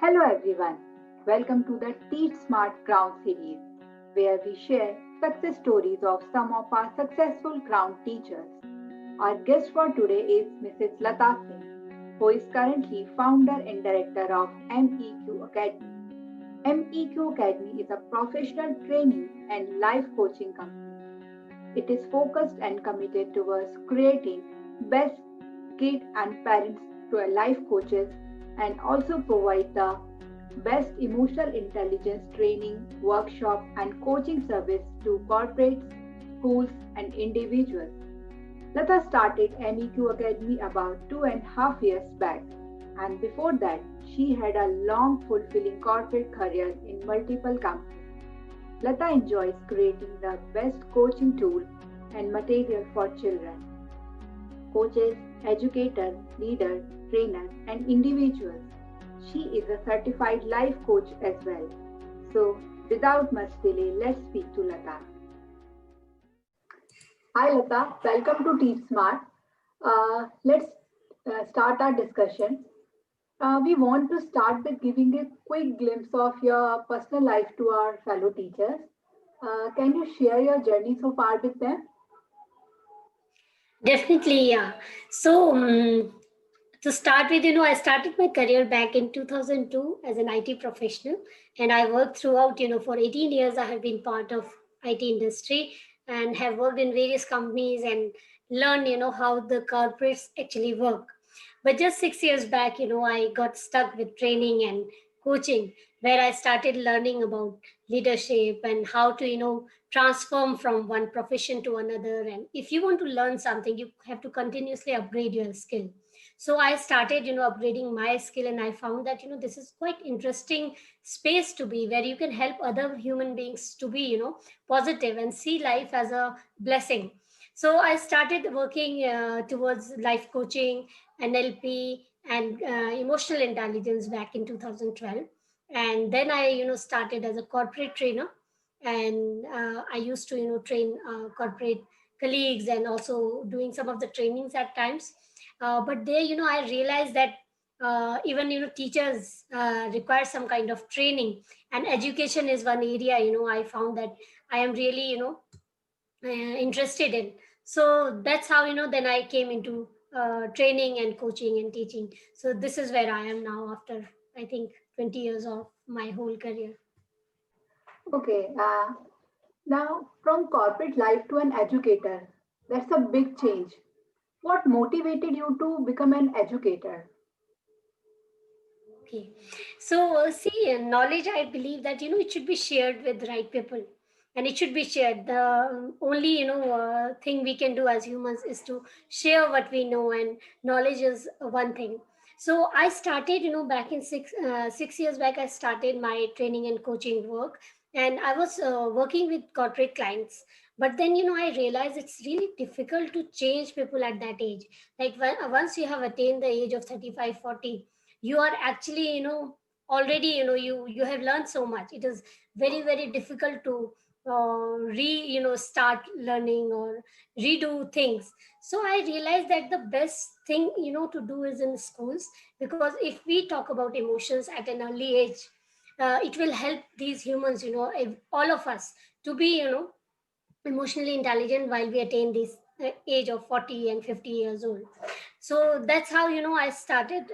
Hello everyone, welcome to the Teach Smart Crown series, where we share success stories of some of our successful Crown teachers. Our guest for today is Mrs. Lata Singh, who is currently founder and director of MEQ Academy. MEQ Academy is a professional training and life coaching company. It is focused and committed towards creating best kid and parents to a life coaches and also provide the best emotional intelligence training, workshop and coaching service to corporates, schools and individuals. Lata started MEQ Academy about 2.5 years back, and before that, she had a long, fulfilling corporate career in multiple companies. Lata enjoys creating the best coaching tool and material for children, coaches, educators, leaders, trainers, and individuals. She is a certified life coach as well. So, without much delay, let's speak to Lata. Hi, Lata. Welcome to Teach Smart. Let's start our discussion. We want to start with giving a quick glimpse of your personal life to our fellow teachers. Can you share your journey so far with them? Definitely, yeah. So, to start with, I started my career back in 2002 as an IT professional, and I worked throughout, for 18 years. I have been part of IT industry and have worked in various companies and learned, how the corporates actually work. But just 6 years back, I got stuck with training and coaching, where I started learning about leadership and how to, transform from one profession to another. And if you want to learn something, you have to continuously upgrade your skill. So I started, upgrading my skill, and I found that, this is quite interesting space to be, where you can help other human beings to be, positive and see life as a blessing. So I started working towards life coaching, NLP, and emotional intelligence back in 2012. And then I, started as a corporate trainer, and I used to, train corporate colleagues and also doing some of the trainings at times. But there, I realized that even teachers require some kind of training, and education is one area I found that I am really interested in. So that's how then I came into training and coaching and teaching. So this is where I am now after, I think, 20 years of my whole career. Okay, now from corporate life to an educator, that's a big change. What motivated you to become an educator? Okay. So, see, knowledge, I believe that, it should be shared with the right people, and it should be shared. The only, thing we can do as humans is to share what we know, and knowledge is one thing. So I started, back in 6 years back, I started my training and coaching work, and I was working with corporate clients. But then, I realized it's really difficult to change people at that age. Like once you have attained the age of 35, 40, you are actually already you have learned so much. It is very, very difficult to start learning or redo things. So I realized that the best thing to do is in schools, because if we talk about emotions at an early age, it will help these humans, all of us, to be emotionally intelligent while we attain this age of 40 and 50 years old. So that's how I started,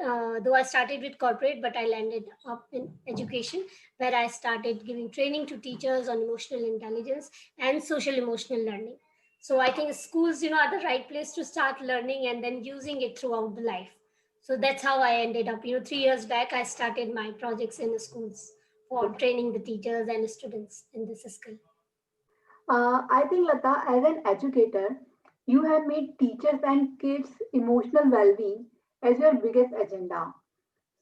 though I started with corporate, but I landed up in education, where I started giving training to teachers on emotional intelligence and social emotional learning. So I think schools are the right place to start learning and then using it throughout the life. So that's how I ended up, 3 years back I started my projects in the schools for training the teachers and students in this skill. I think, Lata, as an educator, you have made teachers and kids' emotional well being as your biggest agenda.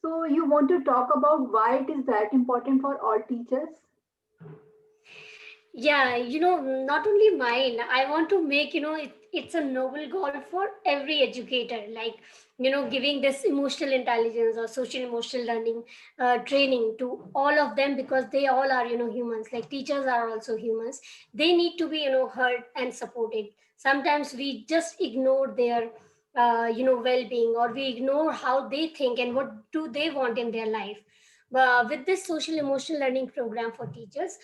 So, you want to talk about why it is that important for all teachers? Yeah, not only mine. I want to make, it's a noble goal for every educator, like, giving this emotional intelligence or social emotional learning training to all of them, because they all are, humans. Like teachers are also humans. They need to be, heard and supported. Sometimes we just ignore their, well being, or we ignore how they think and what do they want in their life. With this social emotional learning program for teachers,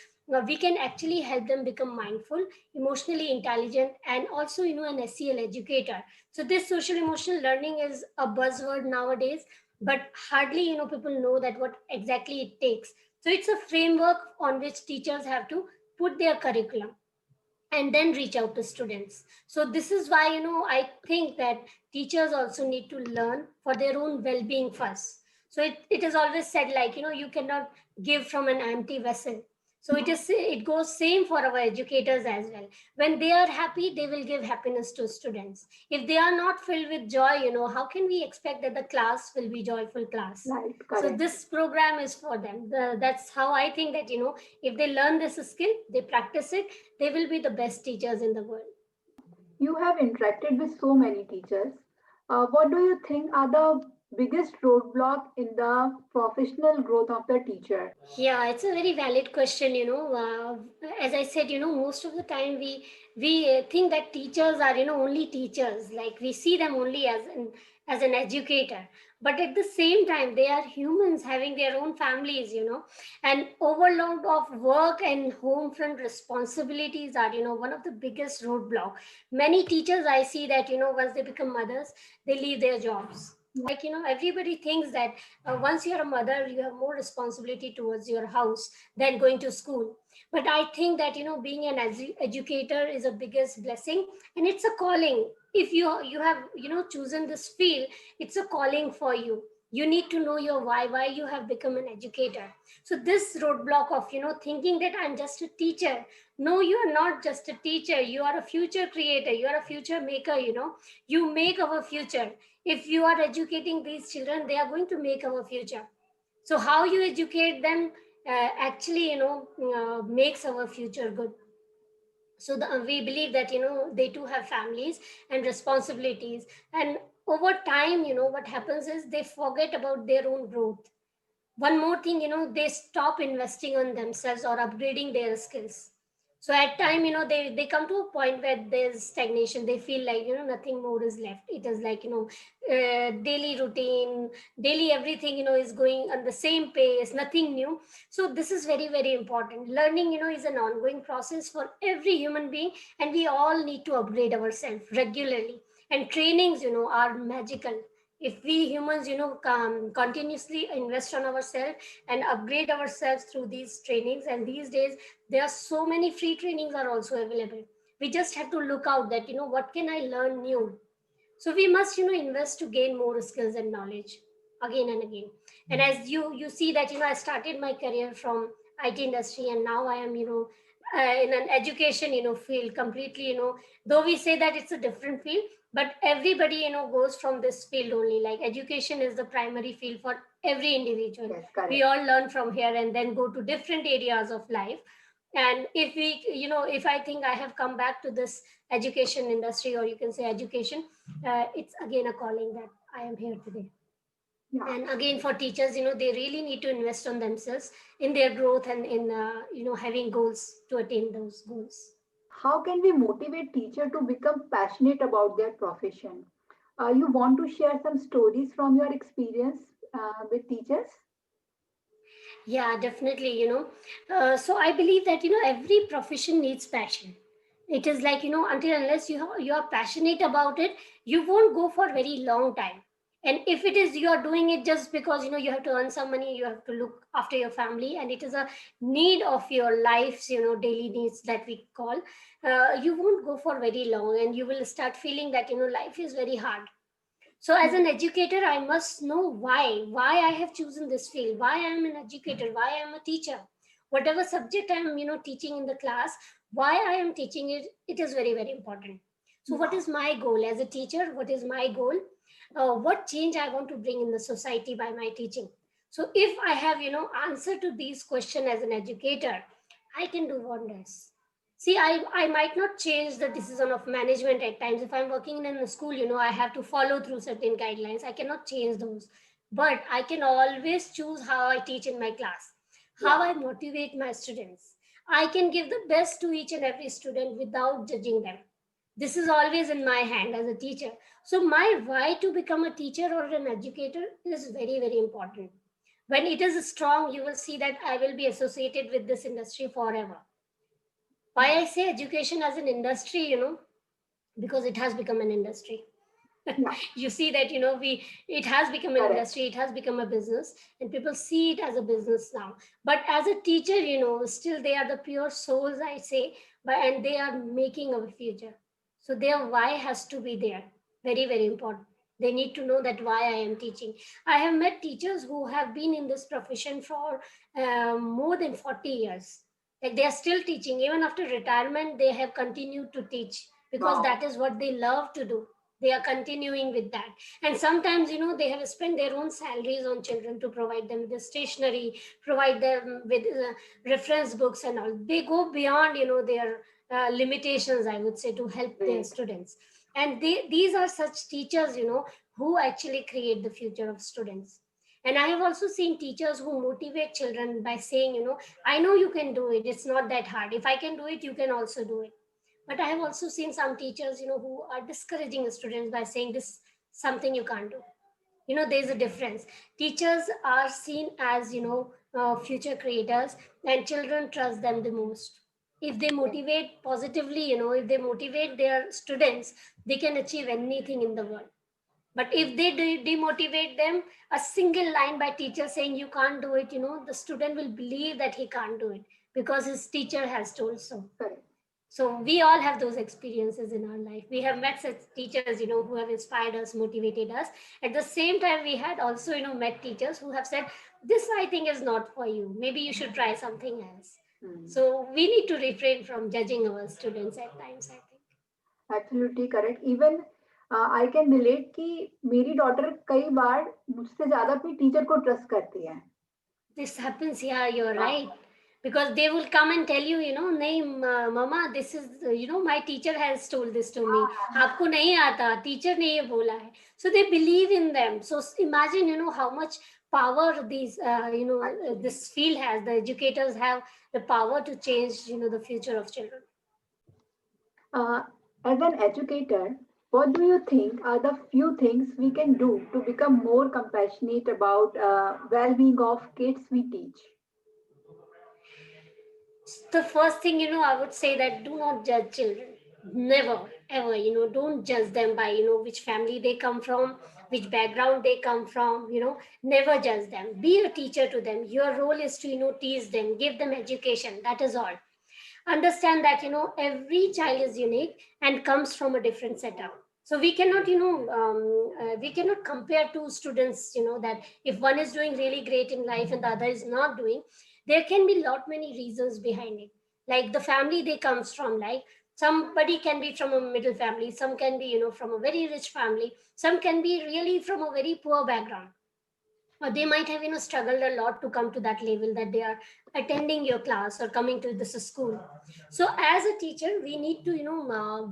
we can actually help them become mindful, emotionally intelligent, and also an SEL educator. So this social emotional learning is a buzzword nowadays, but hardly people know that what exactly it takes. So it's a framework on which teachers have to put their curriculum and then reach out to students. So this is why I think that teachers also need to learn for their own well-being first. So it is always said, like, you cannot give from an empty vessel. So it goes same for our educators as well. When they are happy, they will give happiness to students. If they are not filled with joy, how can we expect that the class will be joyful class? Right, So correct. this program is for them. That's how I think that if they learn this skill, they practice it, they will be the best teachers in the world. You have interacted with so many teachers. What do you think are the biggest roadblock in the professional growth of the teacher? Yeah, it's a very valid question. As I said, most of the time we think that teachers are only teachers. Like, we see them only as an educator, but at the same time they are humans having their own families. And overload of work and home front responsibilities are one of the biggest roadblock. Many teachers, I see that once they become mothers, they leave their jobs. Like, everybody thinks that once you're a mother, you have more responsibility towards your house than going to school. But I think that being an educator is a biggest blessing, and it's a calling. If you have chosen this field, it's a calling for you. You need to know your why you have become an educator. So this roadblock of thinking that I'm just a teacher. No, you are not just a teacher. You are a future creator. You are a future maker. You make our future. If you are educating these children, they are going to make our future. So how you educate them actually makes our future good. So we believe that they too have families and responsibilities, and over time what happens is they forget about their own growth. One more thing, they stop investing on themselves or upgrading their skills. So at time they come to a point where there's stagnation. They feel like nothing more is left. It is like daily routine, daily everything is going on the same pace, nothing new. So this is very very important. Learning is an ongoing process for every human being, and we all need to upgrade ourselves regularly. And trainings are magical. If we humans continuously invest on ourselves and upgrade ourselves through these trainings, and these days there are so many free trainings are also available. We just have to look out that what can I learn new. So we must invest to gain more skills and knowledge again and again. And as you see that I started my career from IT industry, and now I am in an education field completely. Though we say that it's a different field, but everybody goes from this field only. Like, education is the primary field for every individual. Yes, correct. We all learn from here and then go to different areas of life. And if we if I think I have come back to this education industry, or you can say education, it's again a calling that I am here today. Yeah. And again, for teachers, they really need to invest on themselves in their growth, and in having goals to attain those goals. How can we motivate teacher to become passionate about their profession? You want to share some stories from your experience with teachers? Yeah, definitely. So I believe that every profession needs passion. It is like until unless you are passionate about it, you won't go for very long time. And if it is you are doing it just because you have to earn some money, you have to look after your family, and it is a need of your life's daily needs that we call, you won't go for very long, and you will start feeling that life is very hard. So as an educator, I must know why I have chosen this field, why I am an educator, why I am a teacher. Whatever subject I am teaching in the class, why I am teaching it, it is very very important. So what is my goal as a teacher? What is my goal? What change I want to bring in the society by my teaching? So if I have answer to these questions as an educator, I can do wonders. See, I might not change the decision of management at times. If I'm working in a school, I have to follow through certain guidelines. I cannot change those. But I can always choose how I teach in my class, how I motivate my students. I can give the best to each and every student without judging them. This is always in my hand as a teacher. So my why to become a teacher or an educator is very, very important. When it is strong, you will see that I will be associated with this industry forever. Why I say education as an industry, because it has become an industry. Yeah, You see that, it has become an correct. industry, it has become a business, and people see it as a business now. But as a teacher, still they are the pure souls, I say, and they are making our future. So their why has to be there. Very, very important. They need to know that why I am teaching. I have met teachers who have been in this profession for more than 40 years. Like they are still teaching. Even after retirement, they have continued to teach because Wow. that is what they love to do. They are continuing with that. And sometimes, they have spent their own salaries on children to provide them with the stationery, provide them with reference books and all. They go beyond, their limitations, I would say, to help their Great. students. And these are such teachers, who actually create the future of students. And I have also seen teachers who motivate children by saying, I know you can do it, it's not that hard. If I can do it, you can also do it. But I have also seen some teachers, who are discouraging the students by saying this something you can't do. There's a difference. Teachers are seen as, future creators, and children trust them the most. If they motivate positively, if they motivate their students, they can achieve anything in the world. But if they demotivate them, a single line by teacher saying you can't do it, the student will believe that he can't do it because his teacher has told so. Correct. So we all have those experiences in our life. We have met such teachers, who have inspired us, motivated us. At the same time, we had also, met teachers who have said, this I think is not for you. Maybe you should try something else. Hmm. So we need to refrain from judging our students at times, I think. Absolutely correct even I can relate कि मेरी daughter कई बार मुझसे ज्यादा अपनी teacher को trust करती है. This happens, yeah, you're हाँ. right. Because they will come and tell you, nahi, mama, this is, my teacher has told this to me. Aapko nahi aata, teacher ne ye bola hai. So they believe in them. So imagine, how much power these, Actually. this field has. The educators have the power to change, the future of children. Uh, as an educator, what do you think are the few things we can do to become more compassionate about well-being of kids we teach? The first thing, I would say that do not judge children. Never, ever, don't judge them by, which family they come from, which background they come from, never judge them. Be a teacher to them. Your role is to, teach them, give them education. That is all. Understand that, every child is unique and comes from a different setup. So we cannot, we cannot compare two students, that if one is doing really great in life and the other is not doing. There can be lot many reasons behind it, like the family they comes from. Like somebody can be from a middle family, some can be, from a very rich family, some can be really from a very poor background, or they might have, struggled a lot to come to that level that they are attending your class or coming to this school. So as a teacher, we need to,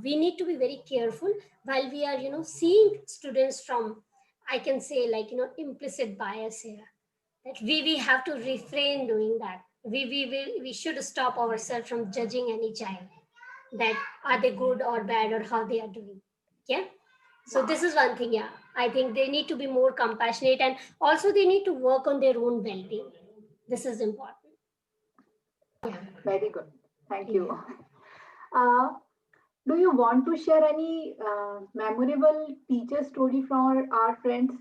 we need to be very careful while we are, seeing students from, I can say, like, implicit bias here, that we have to refrain doing that. We should stop ourselves from judging any child, that are they good or bad or how they are doing. Yeah. So Wow, this is one thing. Yeah, I think they need to be more compassionate, and also they need to work on their own well-being. This is important. Yeah. very good. Thank Yeah. you. Uh, do you want to share any memorable teacher story from our friends?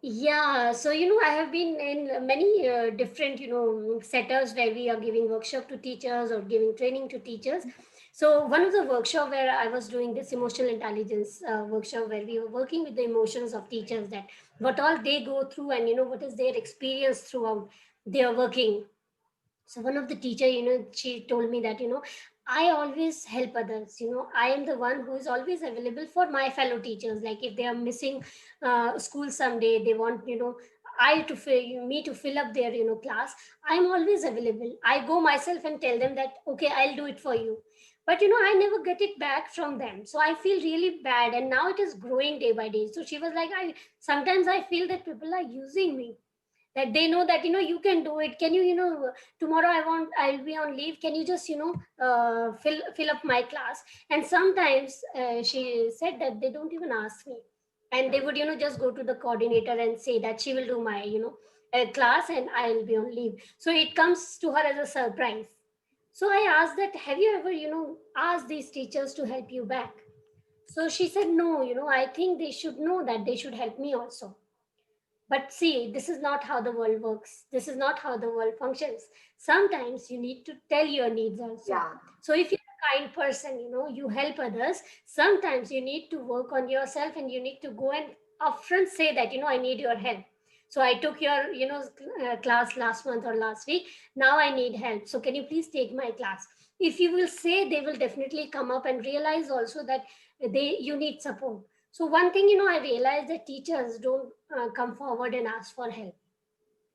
Yeah, so I have been in many different setups where we are giving workshop to teachers or giving training to teachers. So one of the workshop where I was doing this emotional intelligence workshop, where we were working with the emotions of teachers, that what all they go through, and what is their experience throughout their working. So one of the teacher, she told me that, I always help others. I am the one who is always available for my fellow teachers. Like if they are missing school someday, they want, I to fill me to fill up their, class. I'm always available. I go myself and tell them that, okay, I'll do it for you. But I never get it back from them. So I feel really bad. And now it is growing day by day. So she was like, sometimes I feel that people are using me, that they know that you can do it. Can you, tomorrow I'll be on leave, can you just fill up my class. And sometimes she said that they don't even ask me, and they would just go to the coordinator and say that she will do my class and I'll be on leave. So it comes to her as a surprise. So I asked that, have you ever asked these teachers to help you back? So she said, no, I think they should know that they should help me also. But see, this is not how the world works. This is not how the world functions. Sometimes you need to tell your needs also. Yeah. So if you're a kind person, you help others, sometimes you need to work on yourself and you need to go and upfront say that, I need your help. So I took your, class last month or last week. Now I need help. So can you please take my class? If you will say, they will definitely come up and realize also that you need support. So one thing, I realized that teachers don't come forward and ask for help.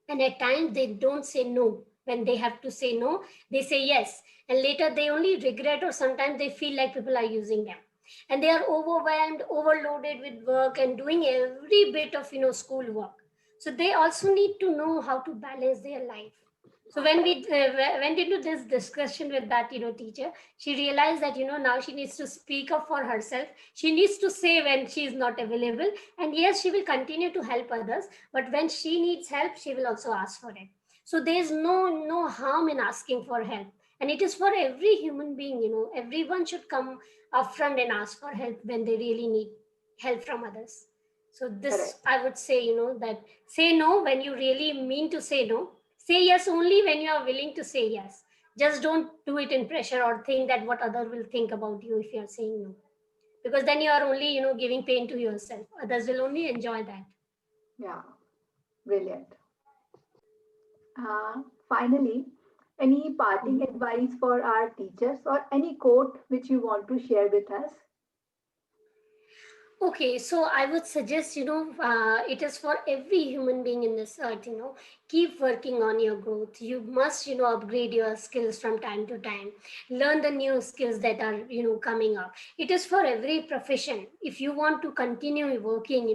And at times they don't say no. When they have to say no, they say yes. And later they only regret, or sometimes they feel like people are using them. And they are overwhelmed, overloaded with work and doing every bit of, school work. So they also need to know how to balance their life. So when we went into this discussion with that, teacher, she realized that, now she needs to speak up for herself. She needs to say when she is not available. And yes, she will continue to help others. But when she needs help, she will also ask for it. So there's no harm in asking for help. And it is for every human being, everyone should come upfront and ask for help when they really need help from others. So this, Correct. I would say, that say no when you really mean to say no. Say yes only when you are willing to say yes. Just don't do it in pressure or think that what other will think about you if you are saying no. Because then you are only, giving pain to yourself. Others will only enjoy that. Yeah. Brilliant. Finally, any parting Mhm. advice for our teachers or any quote which you want to share with us? Okay, so I would suggest, it is for every human being in this earth, keep working on your growth. You must, upgrade your skills from time to time. Learn the new skills that are, coming up. It is for every profession. If you want to continue working,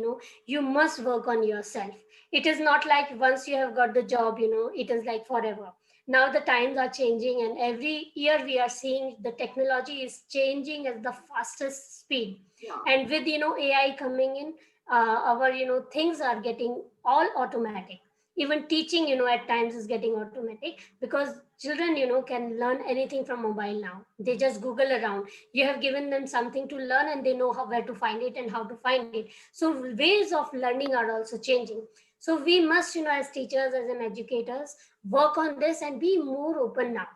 you must work on yourself. It is not like once you have got the job, it is like forever. Now the times are changing, and every year we are seeing the technology is changing at the fastest speed. Yeah. And with AI coming in, our things are getting all automatic. Even teaching at times is getting automatic, because children can learn anything from mobile now. They just google around. You have given them something to learn and they know where to find it and how to find it. So ways of learning are also changing. So we must, as teachers, as an educators, work on this and be more open now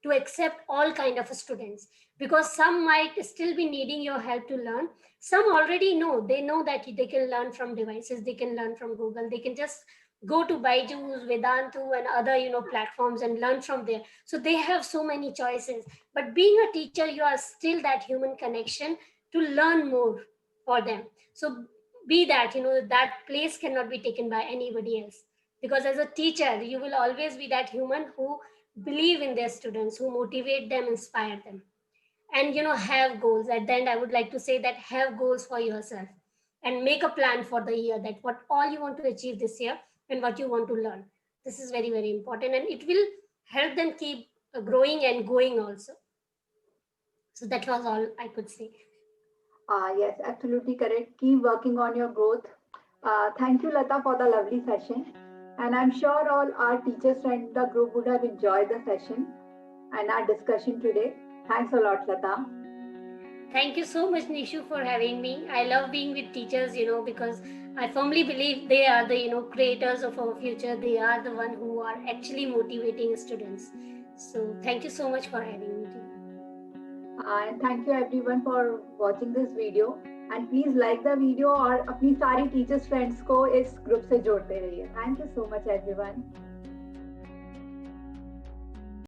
to accept all kind of students, because some might still be needing your help to learn. Some already know. They know that they can learn from devices, they can learn from Google, they can just go to Byju's, Vedantu and other platforms and learn from there. So they have so many choices. But being a teacher, you are still that human connection to learn more for them. So be that, that place cannot be taken by anybody else. Because as a teacher, you will always be that human who believe in their students, who motivate them, inspire them. And have goals. At the end, I would like to say that have goals for yourself and make a plan for the year, that what all you want to achieve this year and what you want to learn. This is very, very important, and it will help them keep growing and going also. So that was all I could say. Yes, absolutely correct. Keep working on your growth. Thank you, Lata, for the lovely session. And I'm sure all our teachers and the group would have enjoyed the session and our discussion today. Thanks a lot, Lata. Thank you so much, Nishu, for having me. I love being with teachers, because I firmly believe they are the, creators of our future. They are the one who are actually motivating students. So thank you so much for having me too. And thank you everyone for watching this video. And please like the video और अपनी सारी teachers friends को इस group से जोड़ते रहिए. Thank you so much everyone.